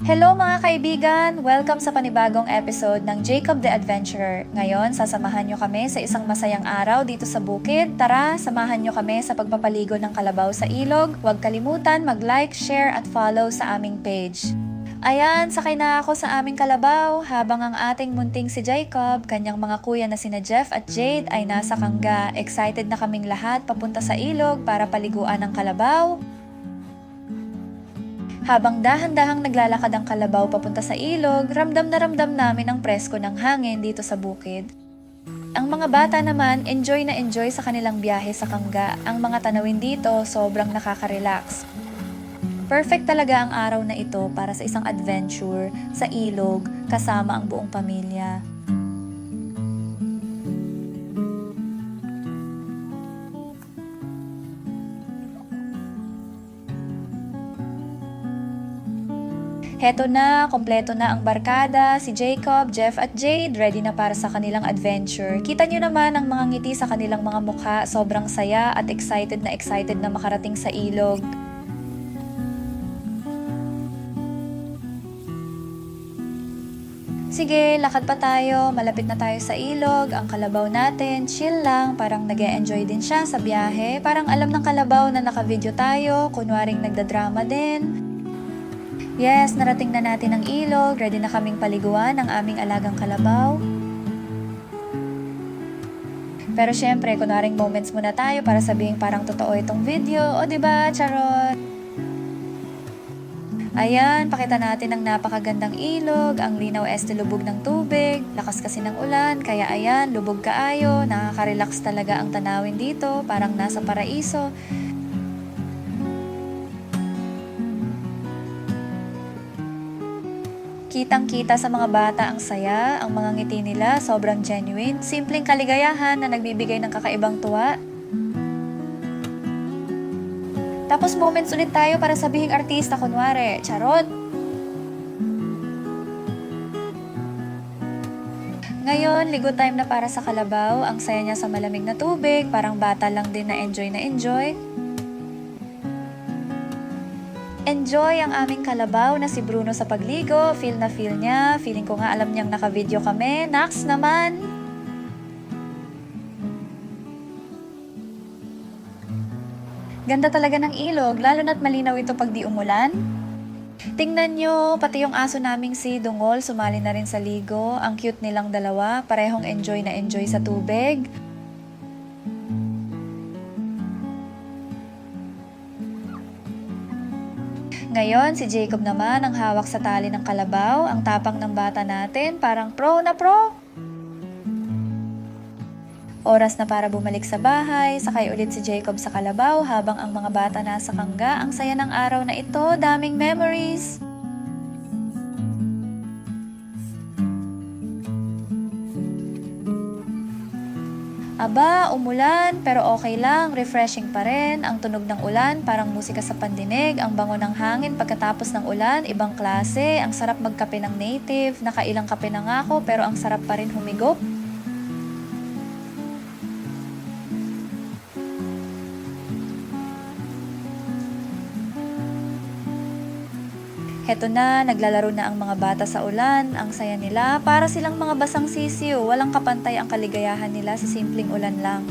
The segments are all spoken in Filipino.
Hello mga kaibigan! Welcome sa panibagong episode ng Jacob the Adventurer. Ngayon, sasamahan nyo kami sa isang masayang araw dito sa bukid. Tara, samahan nyo kami sa pagpapaligo ng kalabaw sa ilog. Huwag kalimutan mag-like, share at follow sa aming page. Ayan, sakay na ako sa aming kalabaw habang ang ating munting si Jacob, kanyang mga kuya na sina Jeff at Jade ay nasa kangga. Excited na kaming lahat papunta sa ilog para paliguan ng kalabaw. Habang dahan-dahang naglalakad ang kalabaw papunta sa ilog, ramdam na ramdam namin ang presko ng hangin dito sa bukid. Ang mga bata naman, enjoy na enjoy sa kanilang biyahe sa kangga. Ang mga tanawin dito, sobrang nakaka-relax. Perfect talaga ang araw na ito para sa isang adventure sa ilog kasama ang buong pamilya. Heto na, kompleto na ang barkada, si Jacob, Jeff at Jade, ready na para sa kanilang adventure. Kita nyo naman ang mga ngiti sa kanilang mga mukha, sobrang saya at excited na makarating sa ilog. Sige, lakad pa tayo, malapit na tayo sa ilog, ang kalabaw natin, chill lang, parang nag-e-enjoy din siya sa biyahe, parang alam ng kalabaw na naka-video tayo, kunwaring nagdadrama din. Yes, narating na natin ang ilog, ready na kaming paliguan ng aming alagang kalabaw. Pero syempre, kunwaring moments muna tayo para sabihin parang totoo itong video, o diba, charot? Ayan, pakita natin ang napakagandang ilog, ang linaw lubog ng tubig, lakas kasi ng ulan, kaya ayan, lubog kaayo, nakaka-relax talaga ang tanawin dito, parang nasa paraiso. Kitang-kita sa mga bata ang saya, ang mga ngiti nila sobrang genuine, simpleng kaligayahan na nagbibigay ng kakaibang tuwa. Tapos moments ulit tayo para sabihing artista kunwari, charot! Ngayon, ligo time na para sa kalabaw, ang saya niya sa malamig na tubig, parang bata lang din na enjoy na enjoy. Enjoy ang aming kalabaw na si Bruno sa pagligo. Feel na feel niya. Feeling ko nga alam niyang naka-video kami. Nax naman! Ganda talaga ng ilog, lalo na't malinaw ito pag di umulan. Tingnan nyo, pati yung aso naming si Dungol sumali na rin sa ligo. Ang cute nilang dalawa, parehong enjoy na enjoy sa tubig. Ngayon, si Jacob naman ang hawak sa tali ng kalabaw, ang tapang ng bata natin, parang pro na pro. Oras na para bumalik sa bahay, sakay ulit si Jacob sa kalabaw habang ang mga bata nasa kangga. Ang saya ng araw na ito, daming memories. Aba, umulan, pero okay lang, refreshing pa rin. Ang tunog ng ulan, parang musika sa pandinig. Ang bango ng hangin pagkatapos ng ulan, ibang klase. Ang sarap magkape ng native. Nakailang kape na nga ako, pero ang sarap pa rin humigop. Heto na, naglalaro na ang mga bata sa ulan. Ang saya nila, para silang mga basang sisiw. Walang kapantay ang kaligayahan nila sa simpleng ulan lang.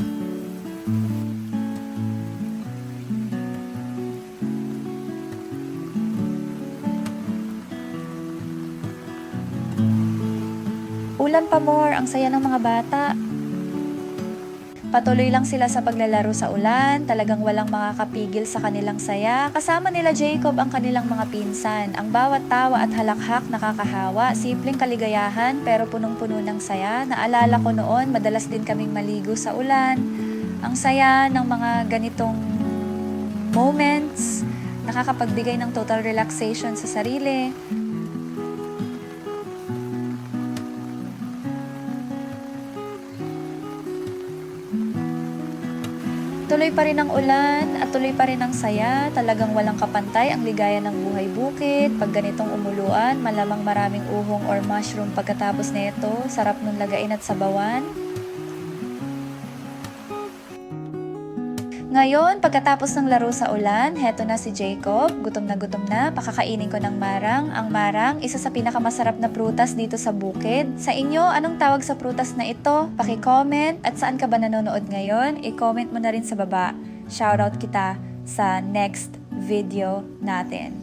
Ulan pa more, ang saya ng mga bata. Patuloy lang sila sa paglalaro sa ulan, talagang walang makakapigil sa kanilang saya. Kasama nila Jacob ang kanilang mga pinsan. Ang bawat tawa at halakhak nakakahawa, simpleng kaligayahan pero punong-puno ng saya. Naalala ko noon, madalas din kaming maligo sa ulan. Ang saya ng mga ganitong moments, nakakapagbigay ng total relaxation sa sarili. Tuloy pa rin ang ulan at tuloy pa rin ang saya. Talagang walang kapantay ang ligaya ng buhay bukid. Pag ganitong umuluan, malamang maraming uhong or mushroom pagkatapos nito. Sarap nung lagain at sabawan. Ngayon, pagkatapos ng laro sa ulan, heto na si Jacob. Gutom na, pakakainin ko ng marang. Ang marang, isa sa pinakamasarap na prutas dito sa bukid. Sa inyo, anong tawag sa prutas na ito? Paki-comment at saan ka ba nanonood ngayon? I-comment mo na rin sa baba. Shoutout kita sa next video natin.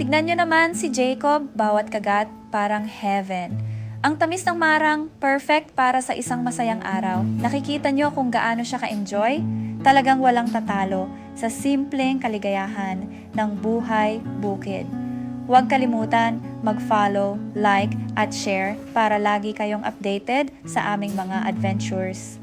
Tignan nyo naman si Jacob, bawat kagat parang heaven. Ang tamis ng marang, perfect para sa isang masayang araw. Nakikita nyo kung gaano siya ka-enjoy? Talagang walang tatalo sa simpleng kaligayahan ng buhay bukid. Huwag kalimutan mag-follow, like, at share para lagi kayong updated sa aming mga adventures.